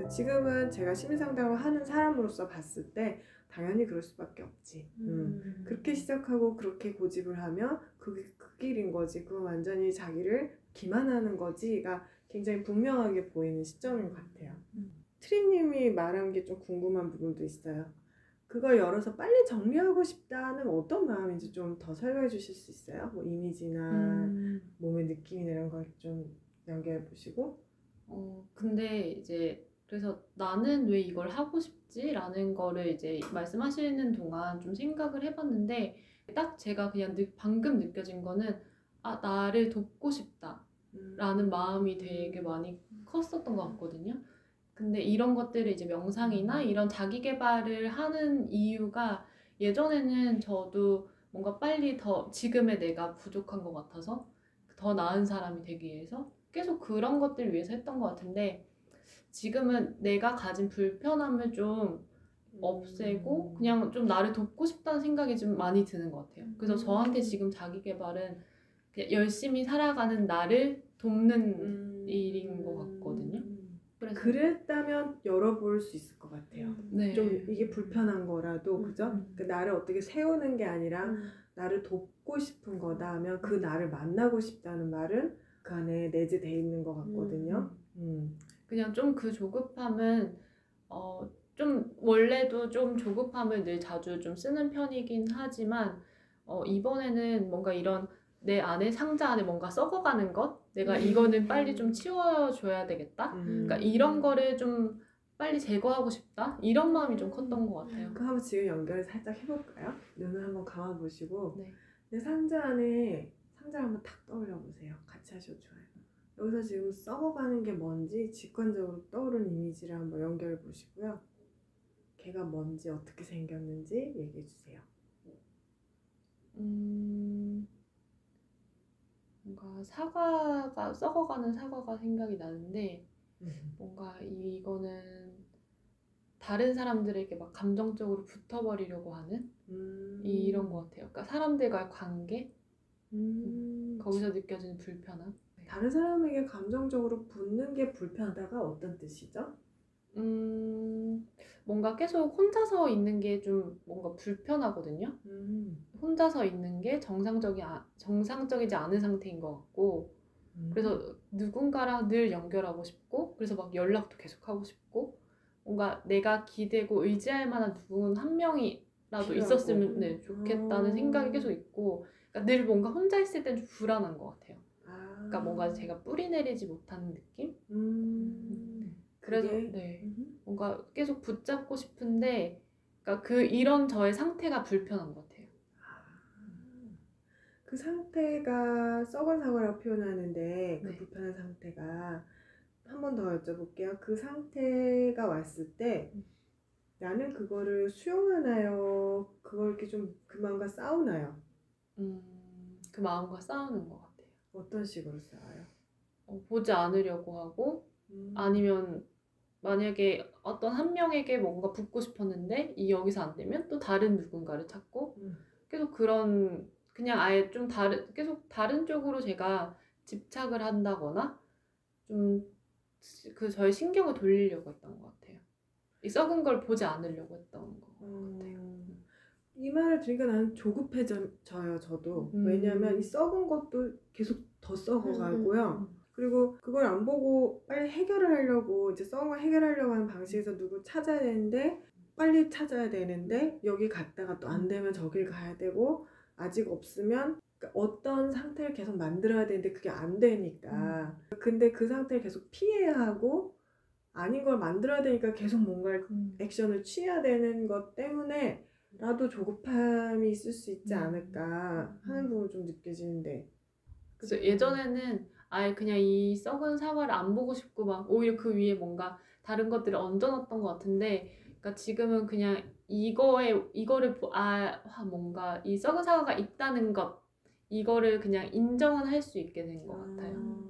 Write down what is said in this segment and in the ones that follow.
지금은 제가 심리상담을 하는 사람으로서 봤을 때 당연히 그럴 수밖에 없지. 그렇게 시작하고 그렇게 고집을 하면 그게 그 길인 거지. 그건 완전히 자기를 기만하는 거지가 굉장히 분명하게 보이는 시점인 것 같아요. 트리님이 말한 게 좀 궁금한 부분도 있어요. 그걸 열어서 빨리 정리하고 싶다는 어떤 마음인지 좀 더 설명해 주실 수 있어요? 뭐 이미지나 몸의 느낌이나 이런 걸 좀 연결해 보시고. 근데 이제 그래서 나는 왜 이걸 하고 싶지? 라는 거를 이제 말씀하시는 동안 좀 생각을 해봤는데 딱 제가 그냥 방금 느껴진 거는 나를 돕고 싶다 라는 마음이 되게 많이 컸었던 것 같거든요. 근데 이런 것들을 이제 명상이나 이런 자기 개발을 하는 이유가 예전에는 저도 뭔가 빨리 더 지금의 내가 부족한 것 같아서 더 나은 사람이 되기 위해서 계속 그런 것들을 위해서 했던 것 같은데 지금은 내가 가진 불편함을 좀 없애고 그냥 좀 나를 돕고 싶다는 생각이 좀 많이 드는 것 같아요. 그래서 저한테 지금 자기 개발은 그냥 열심히 살아가는 나를 돕는 일인 것 같거든요. 그랬다면 열어볼 수 있을 것 같아요. 네. 좀 이게 불편한 거라도 그죠? 그 나를 어떻게 세우는 게 아니라 나를 돕고 싶은 거다 하면 그 나를 만나고 싶다는 말은 그 안에 내재돼 있는 것 같거든요. 그냥 좀 그 조급함은 좀 원래도 좀 조급함을 늘 자주 좀 쓰는 편이긴 하지만 이번에는 뭔가 이런 내 안에 상자 안에 뭔가 썩어가는 것 내가 이거는 빨리 좀 치워줘야 되겠다 그러니까 이런 거를 좀 빨리 제거하고 싶다 이런 마음이 좀 컸던 것 같아요. 그럼 한번 지금 연결을 살짝 해볼까요? 눈을 한번 감아보시고 네. 내 상자 안에 상자를 한번 탁 떠올려 보세요. 같이 하셔도 좋아요. 여기서 지금 썩어가는 게 뭔지 직관적으로 떠오르는 이미지를 한번 연결해 보시고요. 걔가 뭔지 어떻게 생겼는지 얘기해 주세요. 뭔가 사과가 썩어가는 사과가 생각이 나는데 뭔가 이거는 다른 사람들에게 막 감정적으로 붙어버리려고 하는 이런 것 같아요. 그러니까 사람들과의 관계 거기서 느껴지는 불편함. 다른 사람에게 감정적으로 붙는 게 불편하다가 어떤 뜻이죠? 뭔가 계속 혼자서 있는 게 좀 뭔가 불편하거든요. 혼자서 있는 게 정상적이지 않은 상태인 것 같고 그래서 누군가랑 늘 연결하고 싶고 그래서 막 연락도 계속 하고 싶고 뭔가 내가 기대고 의지할 만한 누군 한 명이라도 있었으면 네, 좋겠다는 생각이 계속 있고 그러니까 늘 뭔가 혼자 있을 땐 좀 불안한 것 같아요. 그러니까 뭔가 제가 뿌리 내리지 못하는 느낌? 그래서 네, 뭔가 계속 붙잡고 싶은데 그러니까 이런 저의 상태가 불편한 것 같아요. 그 상태가 썩은 사과라고 표현하는데 그 네. 불편한 상태가 한 번 더 여쭤볼게요. 그 상태가 왔을 때 나는 그거를 수용하나요? 그걸 이렇게 좀 그 마음과 싸우나요? 그 마음과 싸우는 것 같아요. 어떤 식으로 싸워요? 보지 않으려고 하고 아니면 만약에 어떤 한 명에게 뭔가 붙고 싶었는데 여기서 안 되면 또 다른 누군가를 찾고 계속 그런 그냥 아예 좀 계속 다른 쪽으로 제가 집착을 한다거나 좀 저의 신경을 돌리려고 했던 것 같아요. 이 썩은 걸 보지 않으려고 했던 것 같아요. 이 말을 들으니까 나는 조급해져요. 저도. 왜냐면 이 썩은 것도 계속 더 썩어가고요. 그리고 그걸 안 보고 빨리 해결을 하려고 이제 썩은 걸 해결하려고 하는 방식에서 누구 찾아야 되는데 빨리 찾아야 되는데 여기 갔다가 또 안 되면 저길 가야 되고 아직 없으면 그러니까 어떤 상태를 계속 만들어야 되는데 그게 안 되니까 근데 그 상태를 계속 피해야 하고 아닌 걸 만들어야 되니까 계속 뭔가 액션을 취해야 되는 것 때문에 나도 조급함이 있을 수 있지 않을까 하는 부분이 좀 느껴지는데 그래서 예전에는 아예 그냥 이 썩은 사과를 안 보고 싶고 막 오히려 그 위에 뭔가 다른 것들을 얹어놨던 것 같은데 그러니까 지금은 그냥 이거를 뭔가 이 썩은 사과가 있다는 것 이거를 그냥 인정은 할 수 있게 된 것 같아요.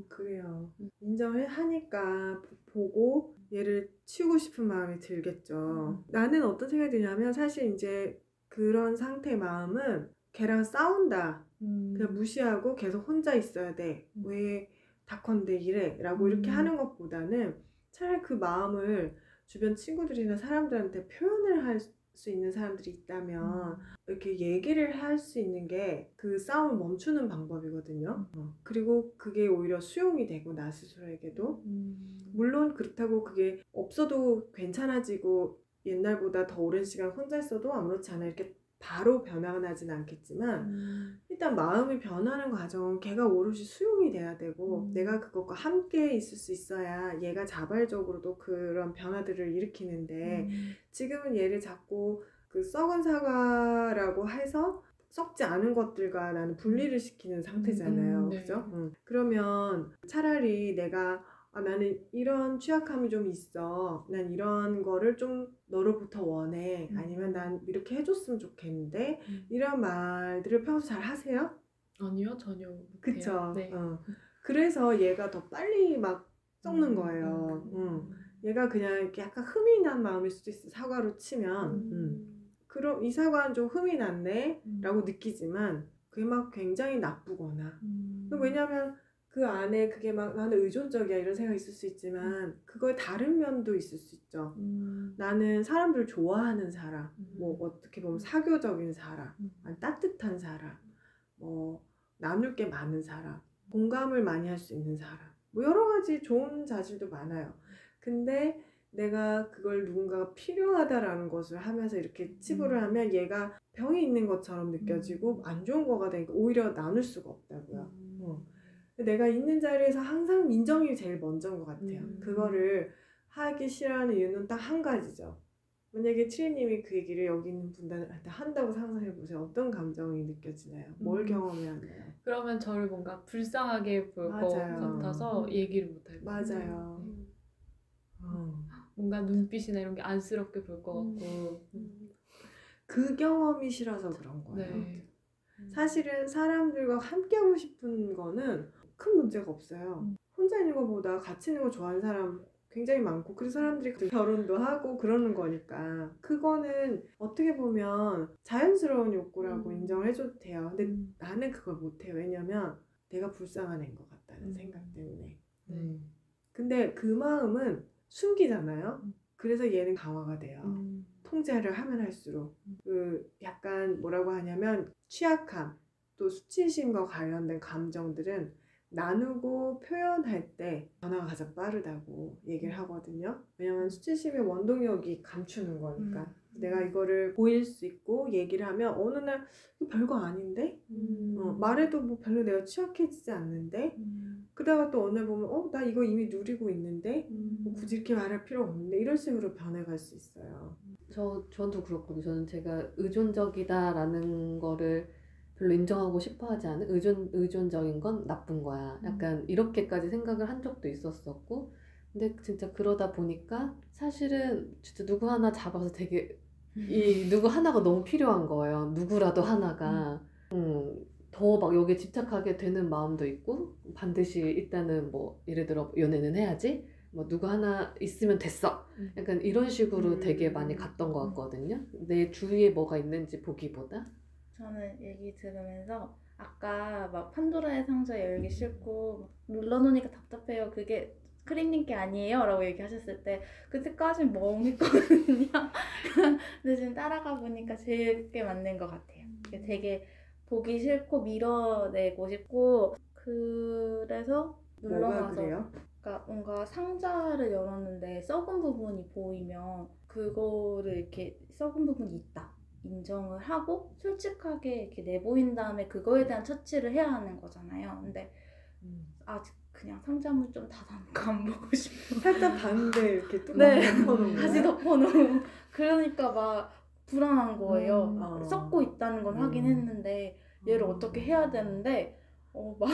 그래요. 인정을 하니까 보고 얘를 치우고 싶은 마음이 들겠죠. 나는 어떤 생각이 드냐면 사실 이제 그런 상태의 마음은 걔랑 싸운다. 그냥 무시하고 계속 혼자 있어야 돼. 왜 다컨대 이래? 라고 이렇게 하는 것보다는 차라리 그 마음을 주변 친구들이나 사람들한테 표현을 할 수 있는 사람들이 있다면 이렇게 얘기를 할 수 있는 게 그 싸움을 멈추는 방법이거든요. 그리고 그게 오히려 수용이 되고 나 스스로에게도 물론 그렇다고 그게 없어도 괜찮아지고 옛날보다 더 오랜 시간 혼자 있어도 아무렇지 않아 이렇게 바로 변화나진 않겠지만 일단 마음이 변하는 과정은 걔가 오롯이 수용이 돼야 되고 내가 그것과 함께 있을 수 있어야 얘가 자발적으로도 그런 변화들을 일으키는데 지금은 얘를 자꾸 그 썩은 사과라고 해서 썩지 않은 것들과 나는 분리를 시키는 상태잖아요. 네. 그죠? 그러면 차라리 내가 나는 이런 취약함이 좀 있어. 난 이런 거를 좀 너로부터 원해. 아니면 난 이렇게 해줬으면 좋겠는데 이런 말들을 평소 잘 하세요? 아니요, 전혀 못해요. 그쵸? 네. 그래서 얘가 더 빨리 막 썩는 거예요. 얘가 그냥 이렇게 약간 흠이 난 마음일 수도 있어. 사과로 치면. 그럼 이 사과는 좀 흠이 났네 라고 느끼지만 그게 막 굉장히 나쁘거나 왜냐면 그 안에 그게 막 나는 의존적이야 이런 생각이 있을 수 있지만 그거의 다른 면도 있을 수 있죠. 나는 사람들을 좋아하는 사람, 뭐 어떻게 보면 사교적인 사람, 아니 따뜻한 사람, 뭐 나눌 게 많은 사람, 공감을 많이 할 수 있는 사람, 뭐 여러 가지 좋은 자질도 많아요. 근데 내가 그걸 누군가가 필요하다라는 것을 하면서 이렇게 치부를 하면 얘가 병이 있는 것처럼 느껴지고 안 좋은 거가 되니까 오히려 나눌 수가 없다고요. 내가 있는 자리에서 항상 인정이 제일 먼저인 것 같아요. 그거를 하기 싫어하는 이유는 딱 한 가지죠. 만약에 치리님이 그 얘기를 여기 있는 분들한테 한다고 상상해보세요. 어떤 감정이 느껴지나요? 뭘 경험해왔나요? 그러면 저를 뭔가 불쌍하게 볼 것 맞아요. 같아서 얘기를 못할 거예요. 맞아요. 뭔가 눈빛이나 이런 게 안쓰럽게 볼 것 같고 그 경험이 싫어서 그런 거예요. 네. 사실은 사람들과 함께하고 싶은 거는 큰 문제가 없어요. 혼자 있는 것보다 같이 있는 거 좋아하는 사람 굉장히 많고 그래서 사람들이 결혼도 하고 그러는 거니까 그거는 어떻게 보면 자연스러운 욕구라고 인정을 해줘도 돼요. 근데 나는 그걸 못해요. 왜냐면 내가 불쌍한 애인 것 같다는 생각 때문에. 근데 그 마음은 숨기잖아요. 그래서 얘는 강화가 돼요. 통제를 하면 할수록 그 약간 뭐라고 하냐면 취약함 또 수치심과 관련된 감정들은 나누고 표현할 때 변화가 가장 빠르다고 얘기를 하거든요. 왜냐면 수치심의 원동력이 감추는 거니까 내가 이거를 보일 수 있고 얘기를 하면 어느 날 이거 별거 아닌데 말해도 뭐 별로 내가 취약해지지 않는데 그러다가 또 어느 날 보면 나 이거 이미 누리고 있는데 뭐 굳이 이렇게 말할 필요가 없는데 이런 식으로 변해갈 수 있어요. 저도 그렇거든요. 저는 제가 의존적이다라는 거를 별로 인정하고 싶어 하지 않은 의존적인 건 나쁜 거야. 약간 이렇게까지 생각을 한 적도 있었었고 근데 진짜 그러다 보니까 사실은 진짜 누구 하나 잡아서 되게 이 누구 하나가 너무 필요한 거예요. 누구라도 하나가 더 막 여기에 집착하게 되는 마음도 있고 반드시 일단은 뭐 예를 들어 연애는 해야지 뭐 누구 하나 있으면 됐어 약간 이런 식으로 되게 많이 갔던 것 같거든요. 내 주위에 뭐가 있는지 보기보다. 저는 얘기 들으면서 아까 막 판도라의 상자 열기 싫고 막 눌러놓으니까 답답해요. 그게 크림님 게 아니에요? 라고 얘기하셨을 때 그때까진 멍했거든요. 근데 지금 따라가 보니까 제게 맞는 것 같아요. 되게 보기 싫고 밀어내고 싶고 그래서 뭐가 눌러놔서 그래요? 그러니까 뭔가 상자를 열었는데 썩은 부분이 보이면 그거를 이렇게 썩은 부분이 있다 인정을 하고 솔직하게 이렇게 내보인 다음에 그거에 대한 처치를 해야 하는 거잖아요. 근데 아직 그냥 상자문 좀 닫아놓고 안 보고 싶어요. 살짝 봤는데 이렇게 뚜껑 네. 덮어놓은 거예요? 다시 덮어놓고 그러니까 막 불안한 거예요. 썩고 있다는 건 확인했는데 얘를 어떻게 해야 되는데 막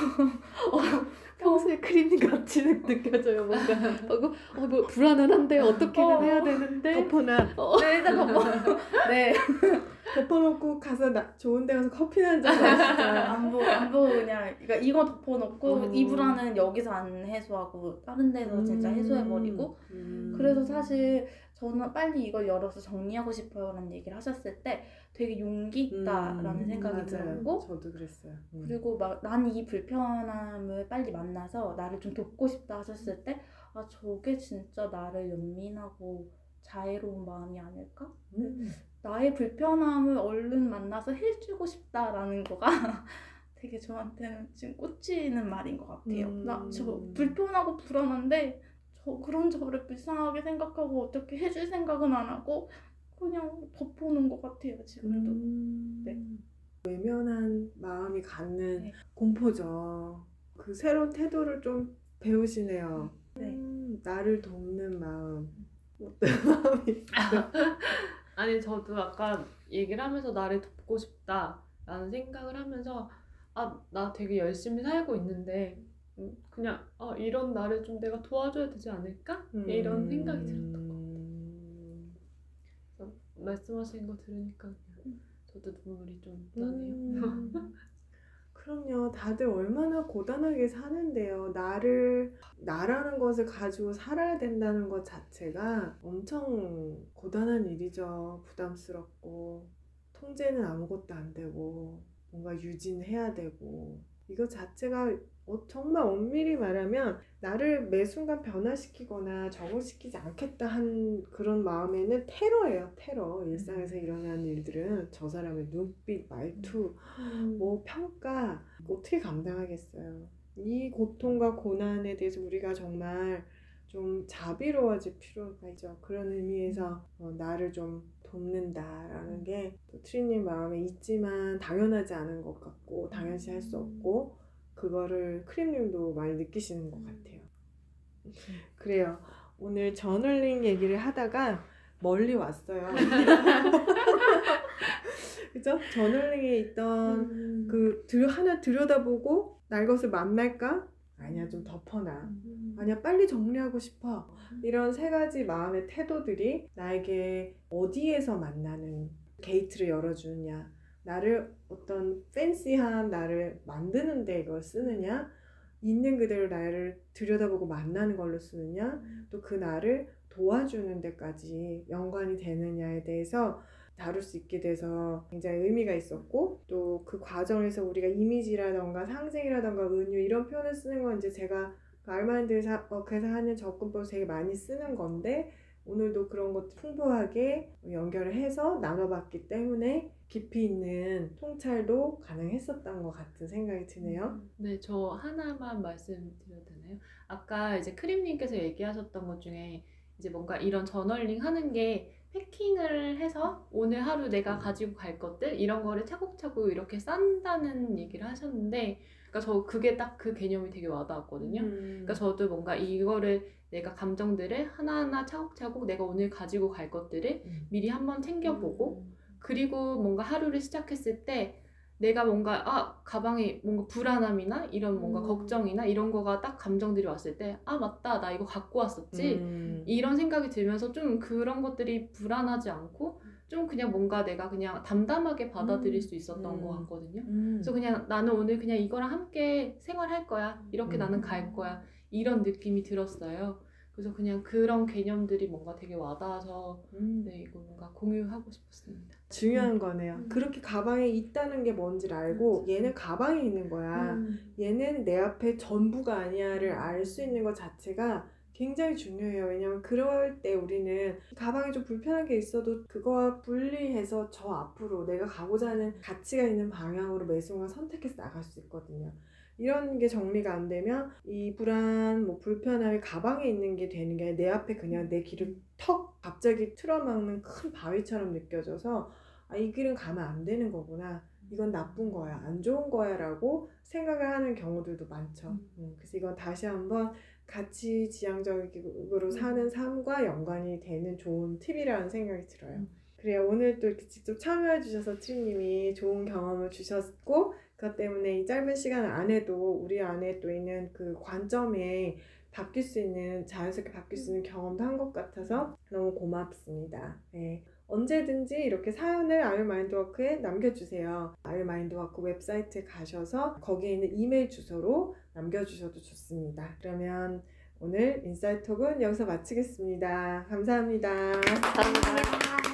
평소에 크림이 같이 느껴져요. 뭔가 뭐 불안은 한데 어떻게는 해야 되는데 덮어놔. 네, 일단 덮어. 네. 덮어놓고 가서 좋은 데 가서 커피나 한잔 마시자. 안 보고 그냥 그러니까 이거 덮어놓고 이 불안은 여기서 안 해소하고 다른 데서 진짜 해소해버리고 그래서 사실 저는 빨리 이걸 열어서 정리하고 싶어요 라는 얘기를 하셨을 때 되게 용기 있다라는 생각이 맞아요. 들었고 저도 그랬어요. 그리고 막 난 이 불편함을 빨리 만나서 나를 좀 돕고 싶다 하셨을 때 아, 저게 진짜 나를 연민하고 자애로운 마음이 아닐까? 나의 불편함을 얼른 만나서 해주고 싶다라는 거가 되게 저한테는 지금 꽂히는 말인 것 같아요. 나 저 불편하고 불안한데 그런 저를 불쌍하게 생각하고 어떻게 해줄 생각은 안 하고 그냥 덮어놓은 것 같아요, 지금도. 네. 외면한 마음이 갖는 네. 공포죠. 그 새로운 태도를 좀 배우시네요. 네. 나를 돕는 마음. 어떤 마음이 있어요? 아니 저도 아까 얘기를 하면서 나를 돕고 싶다라는 생각을 하면서 나 되게 열심히 살고 있는데 그냥 이런 나를 좀 내가 도와줘야 되지 않을까? 이런 생각이 들었던 것 같아요. 말씀하신 거 들으니까 그냥 저도 눈물이 좀 나네요. 그럼요. 다들 얼마나 고단하게 사는데요. 나라는 것을 가지고 살아야 된다는 것 자체가 엄청 고단한 일이죠. 부담스럽고, 통제는 아무것도 안 되고, 뭔가 유지는 해야 되고, 이거 자체가 정말 엄밀히 말하면 나를 매 순간 변화시키거나 적응시키지 않겠다 한 그런 마음에는 테러예요. 테러. 일상에서 일어나는 일들은 저 사람의 눈빛, 말투, 뭐 평가 어떻게 감당하겠어요. 이 고통과 고난에 대해서 우리가 정말 좀 자비로워질 필요가 있죠. 그런 의미에서 나를 좀 돕는다라는 게 트리님 마음에 있지만 당연하지 않은 것 같고 당연시 할 수 없고 그거를 크림님도 많이 느끼시는 것 같아요. 그래요. 오늘 저널링 얘기를 하다가 멀리 왔어요. 그죠? 저널링에 있던 하나 들여다보고 날 것을 만날까? 아니야, 좀 덮어놔. 아니야, 빨리 정리하고 싶어. 이런 세 가지 마음의 태도들이 나에게 어디에서 만나는 게이트를 열어주느냐, 나를 어떤 팬시한 나를 만드는데 이걸 쓰느냐, 있는 그대로 나를 들여다보고 만나는 걸로 쓰느냐, 또 그 나를 도와주는 데까지 연관이 되느냐에 대해서 다룰 수 있게 돼서 굉장히 의미가 있었고, 또 그 과정에서 우리가 이미지라던가 상징이라던가 은유 이런 표현을 쓰는 건 이제 제가 알마인드에서 하는 접근법을 되게 많이 쓰는 건데, 오늘도 그런 것들 풍부하게 연결을 해서 나눠봤기 때문에 깊이 있는 통찰도 가능했었던 것 같은 생각이 드네요. 네, 저 하나만 말씀드려도 되나요? 아까 이제 크림님께서 얘기하셨던 것 중에 이제 뭔가 이런 저널링 하는 게 패킹을 해서 오늘 하루 내가 가지고 갈 것들 이런 거를 차곡차곡 이렇게 싼다는 얘기를 하셨는데, 그러니까 저 그게 딱 그 개념이 되게 와닿았거든요. 그러니까 저도 뭔가 이거를 내가 감정들을 하나하나 차곡차곡 내가 오늘 가지고 갈 것들을 미리 한번 챙겨보고, 그리고 뭔가 하루를 시작했을 때 내가 뭔가 가방에 뭔가 불안함이나 이런 뭔가 걱정이나 이런 거가 딱 감정들이 왔을 때 맞다, 나 이거 갖고 왔었지, 이런 생각이 들면서 좀 그런 것들이 불안하지 않고 좀 그냥 뭔가 내가 그냥 담담하게 받아들일 수 있었던 것 같거든요. 그래서 그냥 나는 오늘 그냥 이거랑 함께 생활할 거야, 이렇게 나는 갈 거야, 이런 느낌이 들었어요. 그래서 그냥 그런 개념들이 뭔가 되게 와닿아서 네, 이거 뭔가 공유하고 싶었습니다. 중요한 거네요. 그렇게 가방에 있다는 게 뭔지를 알고 얘는 가방에 있는 거야, 얘는 내 앞에 전부가 아니야를 알 수 있는 것 자체가 굉장히 중요해요. 왜냐면 그럴 때 우리는 가방에 좀 불편한 게 있어도 그거와 분리해서 저 앞으로 내가 가고자 하는 가치가 있는 방향으로 매 순간 선택해서 나갈 수 있거든요. 이런 게 정리가 안 되면 이 불안, 불편함이 가방에 있는 게 되는 게 내 앞에 그냥 내 길을 턱 갑자기 틀어막는 큰 바위처럼 느껴져서 이 길은 가면 안 되는 거구나, 이건 나쁜 거야, 안 좋은 거야 라고 생각을 하는 경우들도 많죠. 그래서 이건 다시 한번 가치 지향적으로 사는 삶과 연관이 되는 좋은 팁이라는 생각이 들어요. 그래요. 오늘 또 이렇게 직접 참여해 주셔서 트리님이 좋은 경험을 주셨고, 그것 때문에 이 짧은 시간 안에도 우리 안에 또 있는 그 관점에 바뀔 수 있는, 자연스럽게 바뀔 수 있는 경험도 한 것 같아서 너무 고맙습니다. 네. 언제든지 이렇게 사연을 아이마인드워크에 남겨주세요. 아이마인드워크 웹사이트에 가셔서 거기에 있는 이메일 주소로 남겨주셔도 좋습니다. 그러면 오늘 인사이트톡은 여기서 마치겠습니다. 감사합니다. 감사합니다.